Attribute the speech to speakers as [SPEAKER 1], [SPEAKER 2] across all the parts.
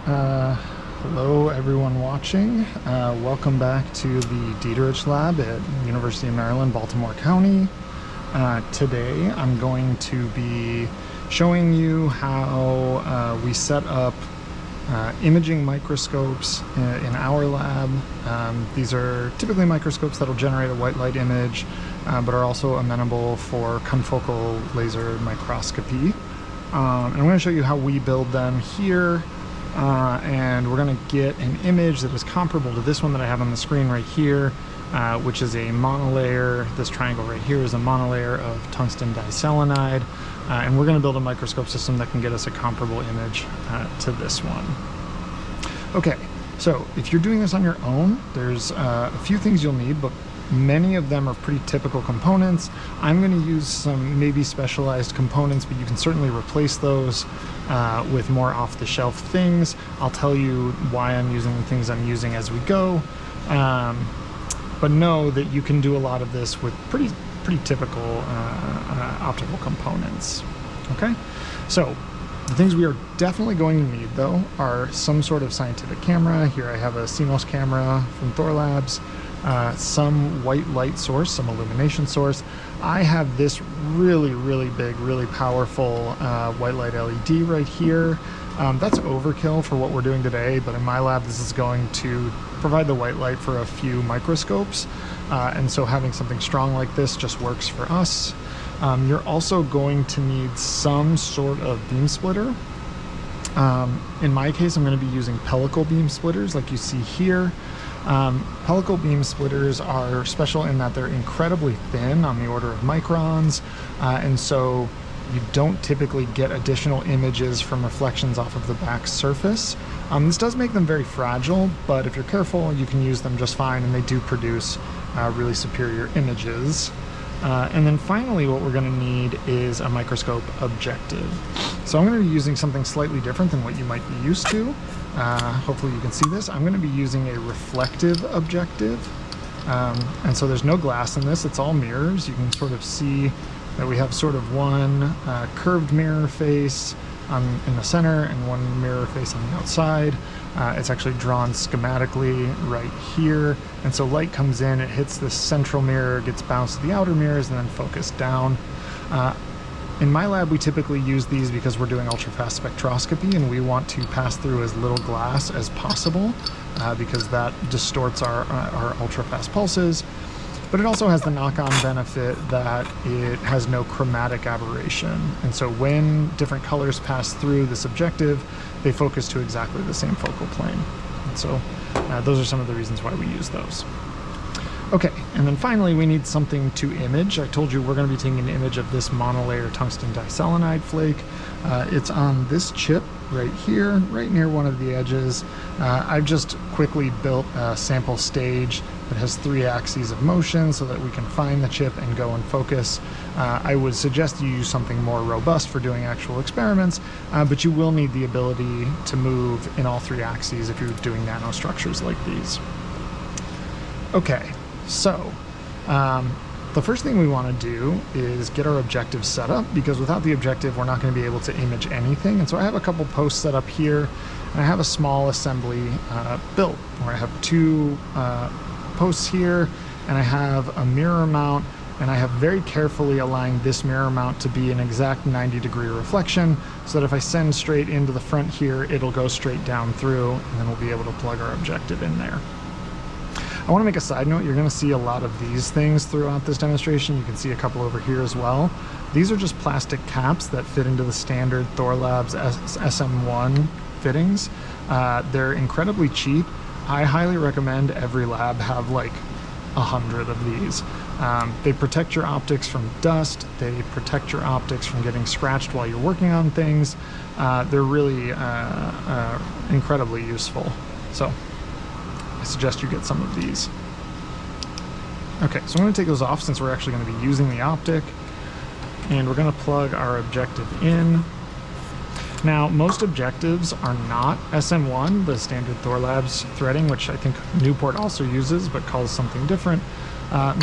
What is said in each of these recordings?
[SPEAKER 1] Hello everyone watching. Welcome back to the Dieterich Lab at University of Maryland, Baltimore County. Today I'm going to be showing you how we set up imaging microscopes in our lab. These are typically microscopes that will generate a white light image, but are also amenable for confocal laser microscopy. And I'm going to show you how we build them here. And we're going to get an image that is comparable to this one that I have on the screen right here, which is a monolayer. This triangle right here is a monolayer of tungsten diselenide, and we're going to build a microscope system that can get us a comparable image to this one. Okay, so if you're doing this on your own, there's a few things you'll need, but many of them are pretty typical components. I'm going to use some maybe specialized components, but you can certainly replace those with more off-the-shelf things. I'll tell you why I'm using the things I'm using as we go, but know that you can do a lot of this with pretty typical optical components. Okay, so the things we are definitely going to need, though, are some sort of scientific camera. Here I have a CMOS camera from Thor Labs. Some white light source, some illumination source. I have this really big, really powerful white light LED right here. That's overkill for what we're doing today, but in my lab this is going to provide the white light for a few microscopes, and so having something strong like this just works for us. You're also going to need some sort of beam splitter. In my case, I'm going to be using pellicle beam splitters like you see here. Pellicle beam splitters are special in that they're incredibly thin, on the order of microns, and so you don't typically get additional images from reflections off of the back surface. This does make them very fragile, but if you're careful, you can use them just fine, and they do produce really superior images. And then finally, what we're going to need is a microscope objective. So I'm going to be using something slightly different than what you might be used to. Hopefully you can see this. I'm going to be using a reflective objective. And so there's no glass in this, it's all mirrors. You can sort of see that we have sort of one curved mirror face in the center and one mirror face on the outside. It's actually drawn schematically right here. And so light comes in, it hits this central mirror, gets bounced to the outer mirrors, and then focused down. In my lab, we typically use these because we're doing ultrafast spectroscopy, and we want to pass through as little glass as possible because that distorts our ultrafast pulses. But it also has the knock-on benefit that it has no chromatic aberration. And so when different colors pass through this objective, they focus to exactly the same focal plane. And so those are some of the reasons why we use those. Okay, and then finally we need something to image. I told you we're going to be taking an image of this monolayer tungsten diselenide flake. It's on this chip right here, right near one of the edges. I've just quickly built a sample stage that has 3 axes of motion so that we can find the chip and go and focus. I would suggest you use something more robust for doing actual experiments, but you will need the ability to move in all 3 axes if you're doing nanostructures like these. Okay. So, the first thing we want to do is get our objective set up, because without the objective we're not going to be able to image anything. And so I have a couple posts set up here, and I have a small assembly built where I have 2 posts here, and I have a mirror mount, and I have very carefully aligned this mirror mount to be an exact 90-degree reflection, so that if I send straight into the front here, it'll go straight down through, and then we'll be able to plug our objective in there. I want to make a side note, you're going to see a lot of these things throughout this demonstration. You can see a couple over here as well. These are just plastic caps that fit into the standard Thor Labs SM1 fittings. They're incredibly cheap. I highly recommend every lab have like 100 of these. They protect your optics from dust, they protect your optics from getting scratched while you're working on things. They're really incredibly useful. So I suggest you get some of these. Okay, so I'm going to take those off since we're actually going to be using the optic, and we're going to plug our objective in. Now, most objectives are not SM1, the standard Thor Labs threading, which I think Newport also uses but calls something different.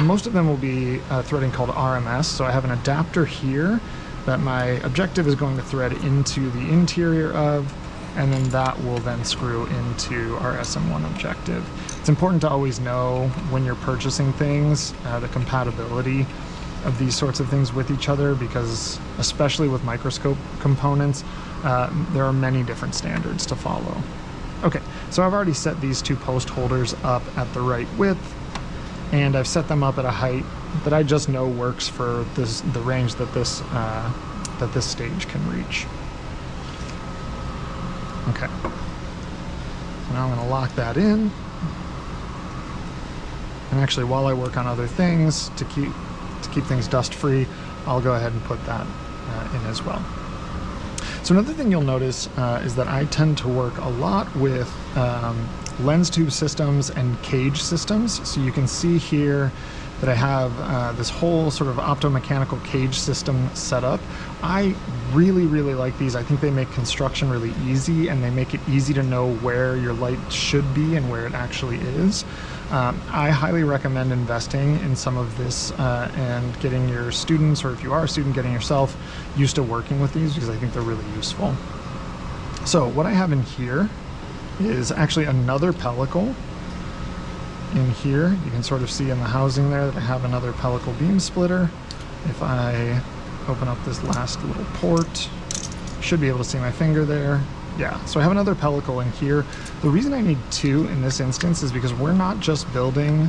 [SPEAKER 1] Most of them will be threading called RMS, so I have an adapter here that my objective is going to thread into the interior of, and then that will then screw into our SM1 objective. It's important to always know when you're purchasing things, the compatibility of these sorts of things with each other, because especially with microscope components, there are many different standards to follow. Okay, so I've already set these two post holders up at the right width, and I've set them up at a height that I just know works for the range that this stage can reach. Okay, so now I'm going to lock that in. And actually, while I work on other things to keep things dust-free, I'll go ahead and put that in as well. So another thing you'll notice is that I tend to work a lot with lens tube systems and cage systems. So you can see here that I have this whole sort of optomechanical cage system set up. I really, really like these. I think they make construction really easy, and they make it easy to know where your light should be and where it actually is. I highly recommend investing in some of this and getting your students, or if you are a student, getting yourself used to working with these, because I think they're really useful. So what I have in here is actually another pellicle. In here, you can sort of see in the housing there that I have another pellicle beam splitter. If I open up this last little port, you should be able to see my finger there. Yeah, so I have another pellicle in here. The reason I need two in this instance is because we're not just building,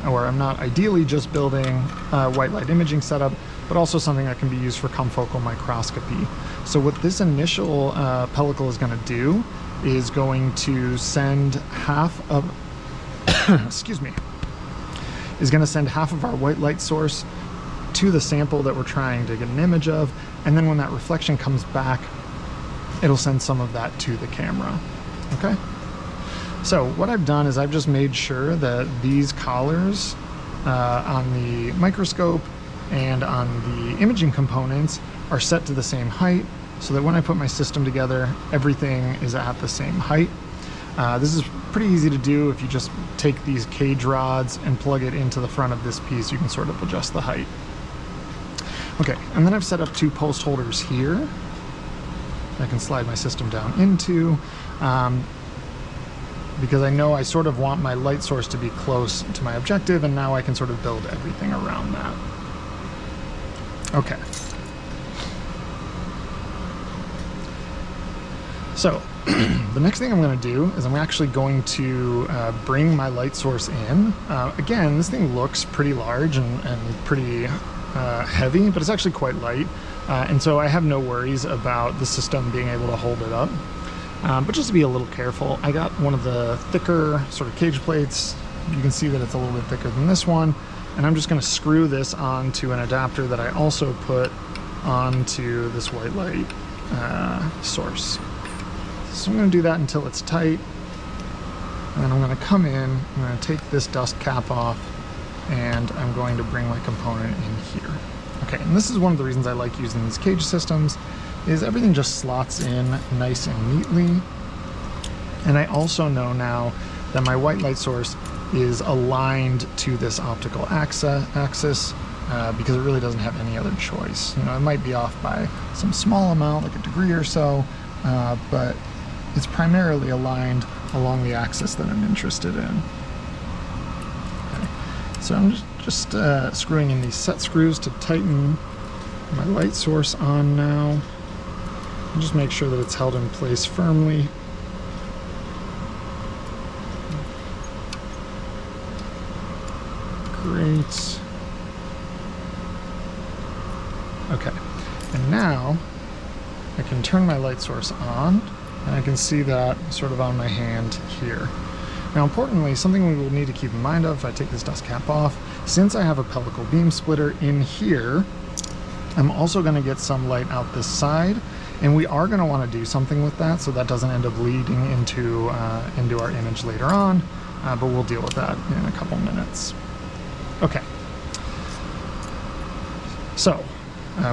[SPEAKER 1] or I'm not ideally just building a white light imaging setup, but also something that can be used for confocal microscopy. So what this initial pellicle is going to do is going to send half of, excuse me, is going to send half of our white light source to the sample that we're trying to get an image of, and then when that reflection comes back, it'll send some of that to the camera. Okay? So what I've done is I've just made sure that these collars on the microscope and on the imaging components are set to the same height, so that when I put my system together, everything is at the same height. This is pretty easy to do. If you just take these cage rods and plug it into the front of this piece, you can sort of adjust the height. Okay, and then I've set up two post holders here I can slide my system down into, because I know I sort of want my light source to be close to my objective, and now I can sort of build everything around that. Okay. So the next thing I'm going to do is I'm actually going to bring my light source in. Again, this thing looks pretty large and pretty heavy, but it's actually quite light. And so I have no worries about the system being able to hold it up. But just to be a little careful, I got one of the thicker sort of cage plates. You can see that it's a little bit thicker than this one. And I'm just going to screw this onto an adapter that I also put onto this white light source. So I'm going to do that until it's tight. And then I'm going to come in, I'm going to take this dust cap off, and I'm going to bring my component in here. Okay, and this is one of the reasons I like using these cage systems, is everything just slots in nice and neatly. And I also know now that my white light source is aligned to this optical axis because it really doesn't have any other choice. You know, it might be off by some small amount, like a degree or so, but it's primarily aligned along the axis that I'm interested in. Okay. So I'm just screwing in these set screws to tighten my light source on now. And just make sure that it's held in place firmly. Great. Okay, and now I can turn my light source on, and I can see that sort of on my hand here. Now importantly, something we will need to keep in mind of if I take this dust cap off, since I have a pellicle beam splitter in here, I'm also going to get some light out this side, and we are going to want to do something with that so that doesn't end up leading into our image later on, but we'll deal with that in a couple minutes. Okay, so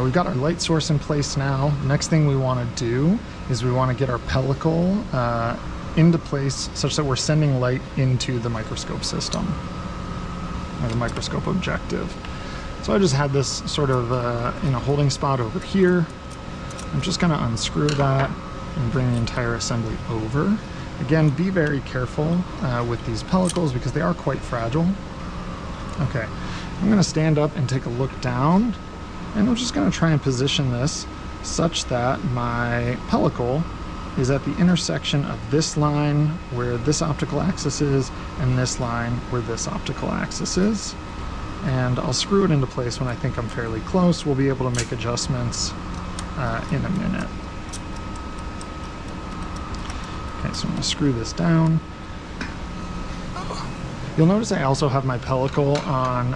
[SPEAKER 1] we've got our light source in place now. The next thing we want to do is we want to get our pellicle into place such that we're sending light into the microscope system, or the microscope objective. So I just had this sort of in a holding spot over here. I'm just going to unscrew that, and bring the entire assembly over. Again, be very careful with these pellicles because they are quite fragile. Okay, I'm going to stand up and take a look down, and I'm just going to try and position this such that my pellicle is at the intersection of this line where this optical axis is and this line where this optical axis is. And I'll screw it into place when I think I'm fairly close. We'll be able to make adjustments in a minute. Okay, so I'm going to screw this down. You'll notice I also have my pellicle on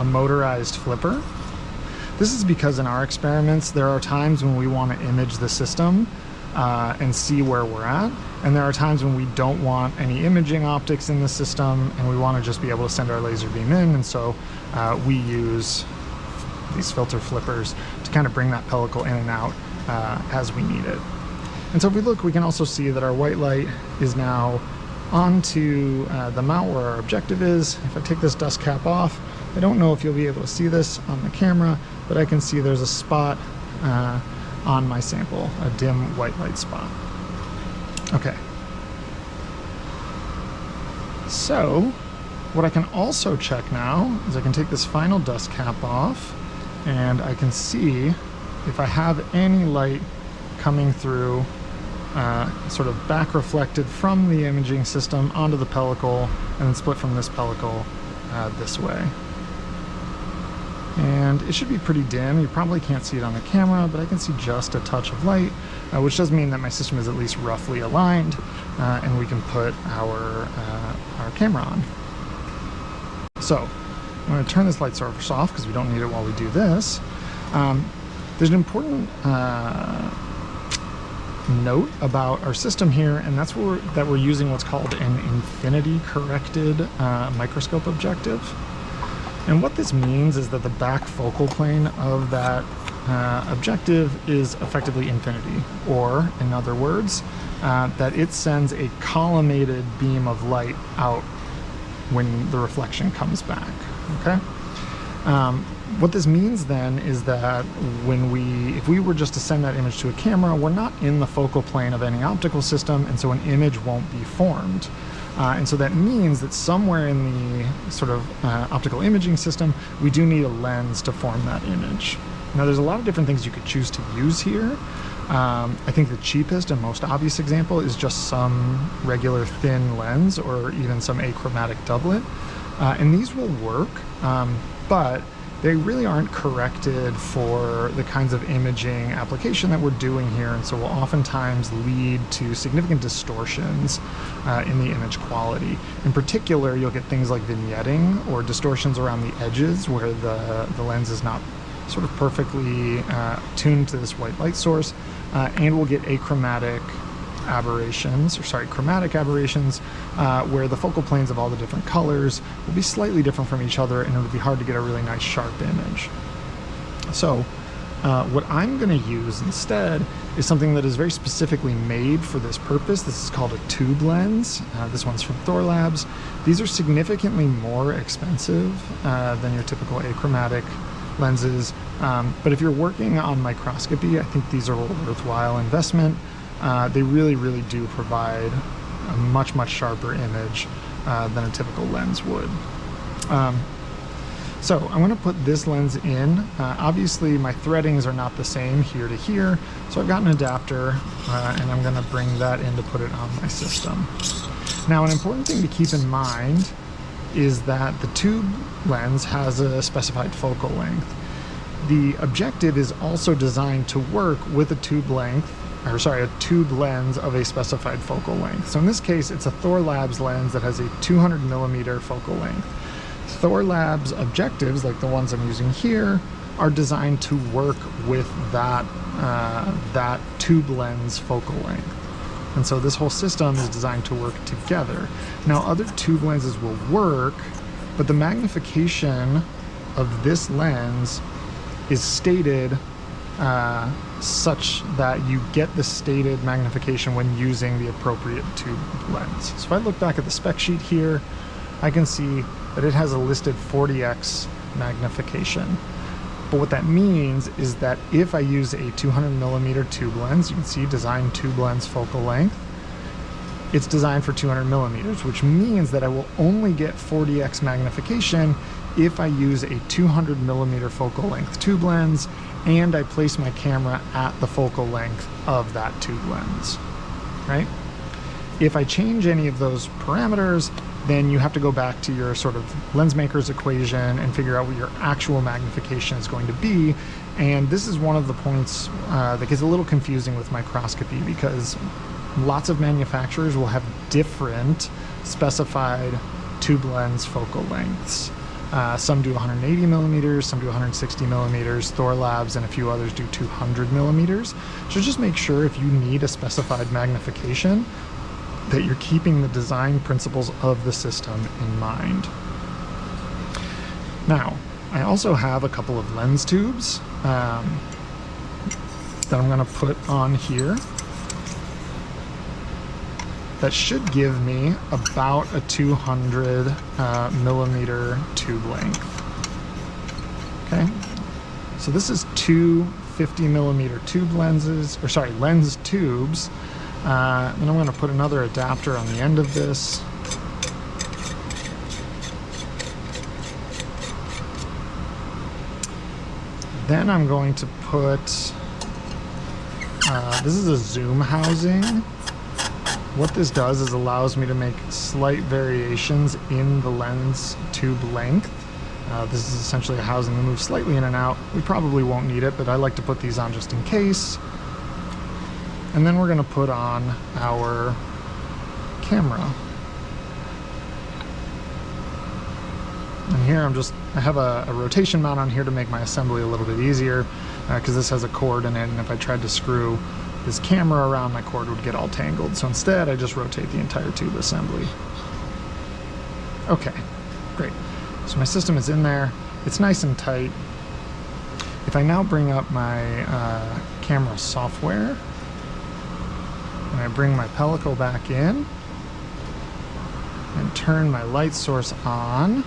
[SPEAKER 1] a motorized flipper. This is because in our experiments, there are times when we want to image the system and see where we're at. And there are times when we don't want any imaging optics in the system and we want to just be able to send our laser beam in. And so we use these filter flippers to kind of bring that pellicle in and out as we need it. And so if we look, we can also see that our white light is now onto the mount where our objective is. If I take this dust cap off, I don't know if you'll be able to see this on the camera, but I can see there's a spot on my sample, a dim white light spot. Okay. So what I can also check now is I can take this final dust cap off and I can see if I have any light coming through sort of back reflected from the imaging system onto the pellicle and then split from this pellicle this way. And it should be pretty dim. You probably can't see it on the camera, but I can see just a touch of light, which does mean that my system is at least roughly aligned, and we can put our camera on. So I'm going to turn this light source off because we don't need it while we do this. There's an important note about our system here, and that's that we're using what's called an infinity corrected microscope objective. And what this means is that the back focal plane of that objective is effectively infinity, or in other words, that it sends a collimated beam of light out when the reflection comes back, okay? What this means then is that if we were just to send that image to a camera, we're not in the focal plane of any optical system, and so an image won't be formed. And so that means that somewhere in the sort of optical imaging system, we do need a lens to form that image. Now there's a lot of different things you could choose to use here. I think the cheapest and most obvious example is just some regular thin lens or even some achromatic doublet. And these will work, but they really aren't corrected for the kinds of imaging application that we're doing here, and so will oftentimes lead to significant distortions in the image quality. In particular, you'll get things like vignetting or distortions around the edges where the lens is not sort of perfectly tuned to this white light source, and we'll get chromatic aberrations where the focal planes of all the different colors will be slightly different from each other, and it would be hard to get a really nice sharp image. So what I'm going to use instead is something that is very specifically made for this purpose. This is called a tube lens. This one's from Thor Labs. These are significantly more expensive than your typical achromatic lenses, but if you're working on microscopy, I think these are a worthwhile investment. They really, really do provide a much, much sharper image than a typical lens would. So I'm going to put this lens in. Obviously, my threadings are not the same here to here, so I've got an adapter, and I'm going to bring that in to put it on my system. Now, an important thing to keep in mind is that the tube lens has a specified focal length. The objective is also designed to work with a tube lens of a specified focal length. So in this case, it's a Thor Labs lens that has a 200 millimeter focal length. Thor Labs objectives, like the ones I'm using here, are designed to work with that tube lens focal length. And so this whole system is designed to work together. Now, other tube lenses will work, but the magnification of this lens is stated such that you get the stated magnification when using the appropriate tube lens. So if I look back at the spec sheet here, I can see that it has a listed 40x magnification. But what that means is that if I use a 200mm tube lens, you can see design tube lens focal length, it's designed for 200mm, which means that I will only get 40x magnification if I use a 200mm focal length tube lens and I place my camera at the focal length of that tube lens, right? If I change any of those parameters, then you have to go back to your sort of lens maker's equation and figure out what your actual magnification is going to be. And this is one of the points that gets a little confusing with microscopy, because lots of manufacturers will have different specified tube lens focal lengths. Some do 180mm, some do 160mm, Thor Labs and a few others do 200mm. So just make sure if you need a specified magnification that you're keeping the design principles of the system in mind. Now, I also have a couple of lens tubes that I'm going to put on here that should give me about a 200mm tube length. Okay, so this is two 50mm tube lenses, or sorry, lens tubes. Then I'm going to put another adapter on the end of this. Then I'm going to put, this is a zoom housing. What this does is allows me to make slight variations in the lens tube length. This is essentially a housing that moves slightly in and out. We probably won't need it, but I like to put these on just in case. And then we're going to put on our camera. And here I have a rotation mount on here to make my assembly a little bit easier, because this has a cord in it, and if I tried to screw this camera around, my cord would get all tangled. So instead, I just rotate the entire tube assembly. Okay, great. So my system is in there. It's nice and tight. If I now bring up my camera software, and I bring my pellicle back in and turn my light source on,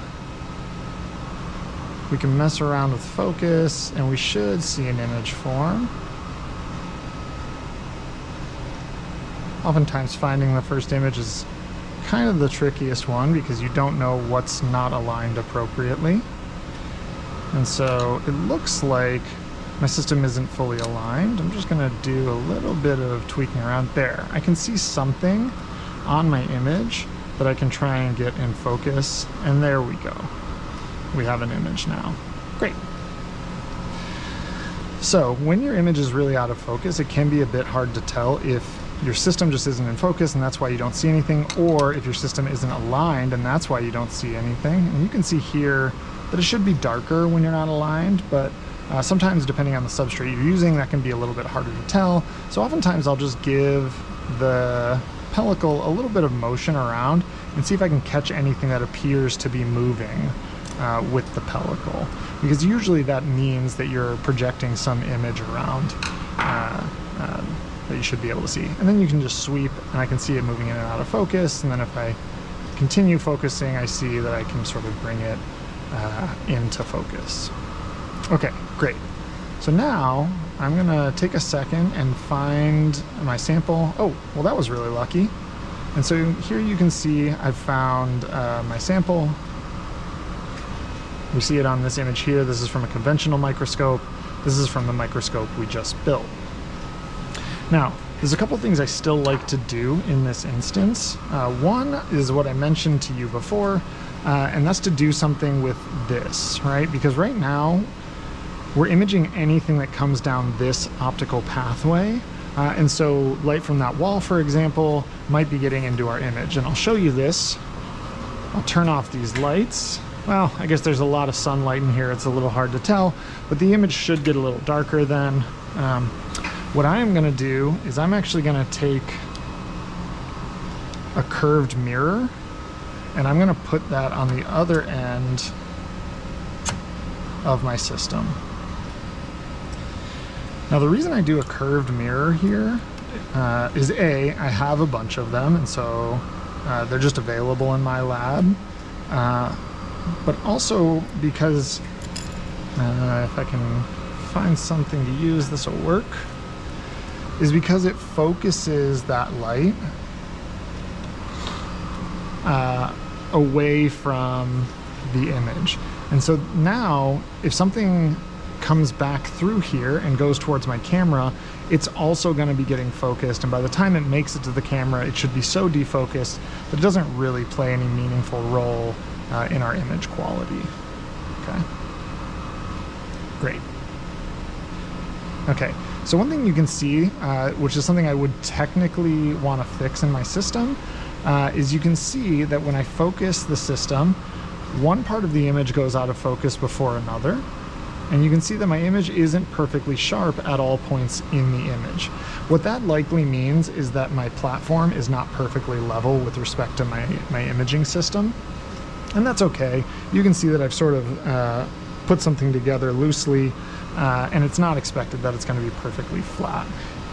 [SPEAKER 1] we can mess around with focus and we should see an image form. Oftentimes finding the first image is kind of the trickiest one because you don't know what's not aligned appropriately. And so it looks like my system isn't fully aligned. I'm just going to do a little bit of tweaking around there. I can see something on my image that I can try and get in focus, and there we go. We have an image now. Great. So when your image is really out of focus, it can be a bit hard to tell if your system just isn't in focus and that's why you don't see anything, or if your system isn't aligned and that's why you don't see anything. And you can see here that it should be darker when you're not aligned, but sometimes depending on the substrate you're using, that can be a little bit harder to tell. So oftentimes I'll just give the pellicle a little bit of motion around and see if I can catch anything that appears to be moving with the pellicle, because usually that means that you're projecting some image around that you should be able to see. And then you can just sweep and I can see it moving in and out of focus, and then if I continue focusing, I see that I can sort of bring it into focus. Okay, great. So now I'm gonna take a second and find my sample. Oh, well, that was really lucky. And so here you can see I've found my sample. We see it on this image here. This is from a conventional microscope. This is from the microscope we just built. Now, there's a couple things I still like to do in this instance. One is what I mentioned to you before, and that's to do something with this, right? Because right now, we're imaging anything that comes down this optical pathway. And so light from that wall, for example, might be getting into our image. And I'll show you this. I'll turn off these lights. Well, I guess there's a lot of sunlight in here. It's a little hard to tell, but the image should get a little darker then. What I am gonna do is I'm actually gonna take a curved mirror and I'm gonna put that on the other end of my system. Now the reason I do a curved mirror here is I have a bunch of them, and so they're just available in my lab, but also because if I can find something to use, this will work, is because it focuses that light away from the image. And so now if something comes back through here and goes towards my camera, it's also going to be getting focused, and by the time it makes it to the camera, it should be so defocused that it doesn't really play any meaningful role in our image quality. Okay, great. Okay, so one thing you can see, which is something I would technically want to fix in my system, is you can see that when I focus the system, one part of the image goes out of focus before another. And you can see that my image isn't perfectly sharp at all points in the image. What that likely means is that my platform is not perfectly level with respect to my imaging system. And that's okay. You can see that I've sort of put something together loosely, and it's not expected that it's going to be perfectly flat.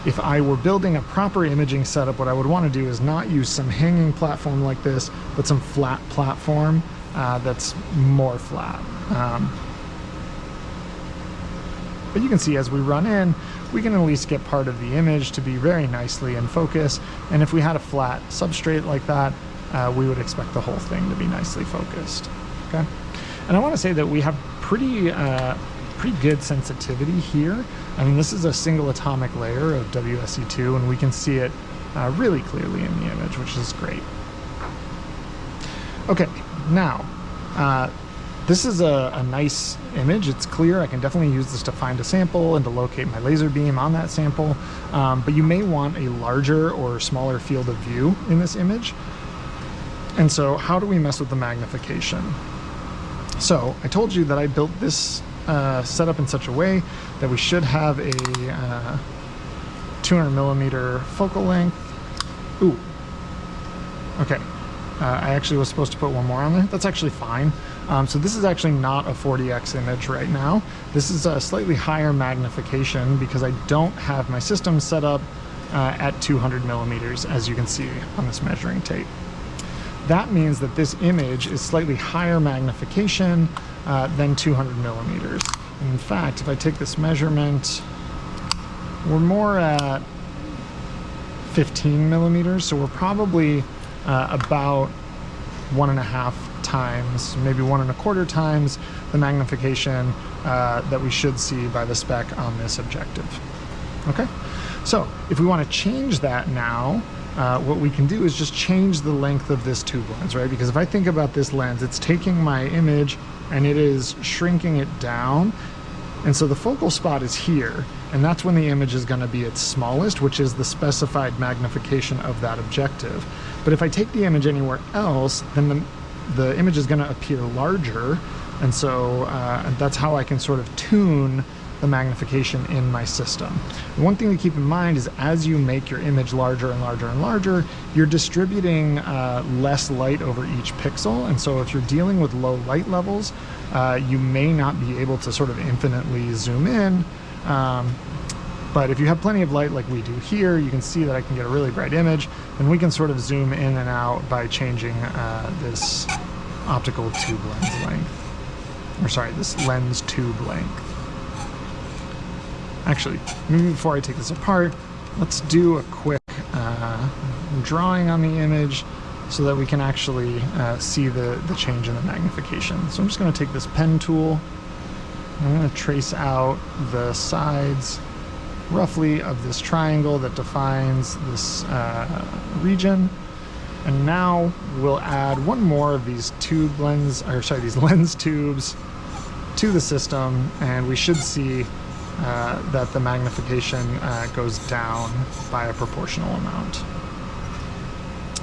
[SPEAKER 1] If I were building a proper imaging setup, what I would want to do is not use some hanging platform like this, but some flat platform that's more flat. But you can see as we run in, we can at least get part of the image to be very nicely in focus. And if we had a flat substrate like that, we would expect the whole thing to be nicely focused. Okay. And I want to say that we have pretty good sensitivity here. I mean, this is a single atomic layer of WSE2, and we can see it really clearly in the image, which is great. Okay, now, this is a nice image. It's clear. I can definitely use this to find a sample and to locate my laser beam on that sample. But you may want a larger or smaller field of view in this image. And so how do we mess with the magnification? So I told you that I built this setup in such a way that we should have a 200 millimeter focal length. Ooh, okay. I actually was supposed to put one more on there. That's actually fine. So this is actually not a 40x image right now. This is a slightly higher magnification because I don't have my system set up at 200 millimeters, as you can see on this measuring tape. That means that this image is slightly higher magnification than 200 millimeters. And in fact, if I take this measurement, we're more at 15 millimeters, so we're probably about 1.5 times, maybe 1.25 times the magnification that we should see by the spec on this objective. Okay, so if we want to change that now, what we can do is just change the length of this tube lens, right? Because if I think about this lens, it's taking my image and it is shrinking it down. And so the focal spot is here, and that's when the image is going to be its smallest, which is the specified magnification of that objective. But if I take the image anywhere else, then the image is going to appear larger, and so that's how I can sort of tune the magnification in my system. And one thing to keep in mind is as you make your image larger and larger and larger, you're distributing less light over each pixel, and so if you're dealing with low light levels, you may not be able to sort of infinitely zoom in. But if you have plenty of light like we do here, you can see that I can get a really bright image, and we can sort of zoom in and out by changing this optical tube lens length. Or sorry, this lens tube length. Actually, maybe before I take this apart, let's do a quick drawing on the image so that we can actually see the change in the magnification. So I'm just going to take this pen tool, and I'm going to trace out the sides roughly of this triangle that defines this region. And now we'll add one more of these these lens tubes to the system, and we should see that the magnification goes down by a proportional amount.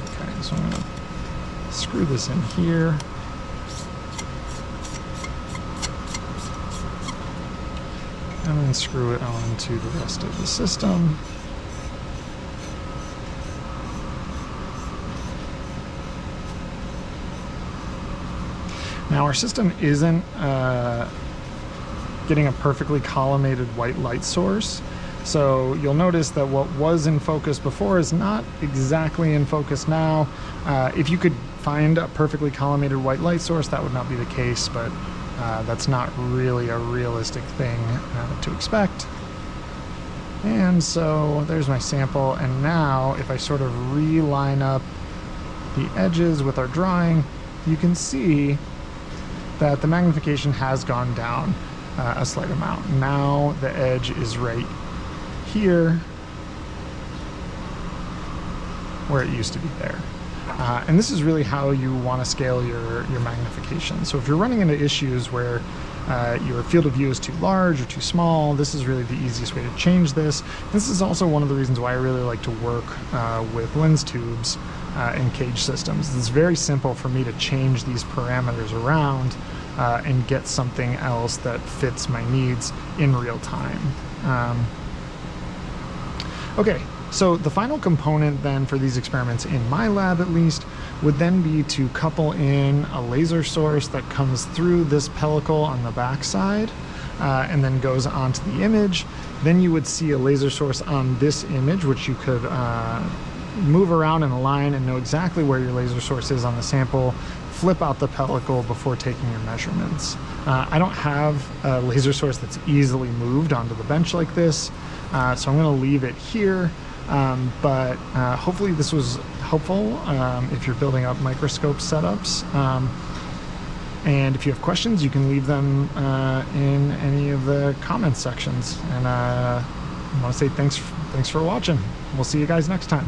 [SPEAKER 1] Okay, so I'm going to screw this in here. And then screw it onto the rest of the system. Now our system isn't getting a perfectly collimated white light source. So you'll notice that what was in focus before is not exactly in focus now. If you could find a perfectly collimated white light source, that would not be the case, but That's not really a realistic thing to expect. And so there's my sample, and now if I sort of reline up the edges with our drawing, you can see that the magnification has gone down a slight amount. Now the edge is right here where it used to be there. And this is really how you want to scale your magnification. So if you're running into issues where your field of view is too large or too small, this is really the easiest way to change this. This is also one of the reasons why I really like to work with lens tubes in cage systems. It's very simple for me to change these parameters around and get something else that fits my needs in real time. Okay, so the final component then for these experiments, in my lab at least, would then be to couple in a laser source that comes through this pellicle on the back side and then goes onto the image. Then you would see a laser source on this image, which you could move around and align and know exactly where your laser source is on the sample, flip out the pellicle before taking your measurements. I don't have a laser source that's easily moved onto the bench like this, so I'm going to leave it here. But hopefully this was helpful if you're building up microscope setups. And if you have questions, you can leave them in any of the comments sections. And I want to say thanks for watching. We'll see you guys next time.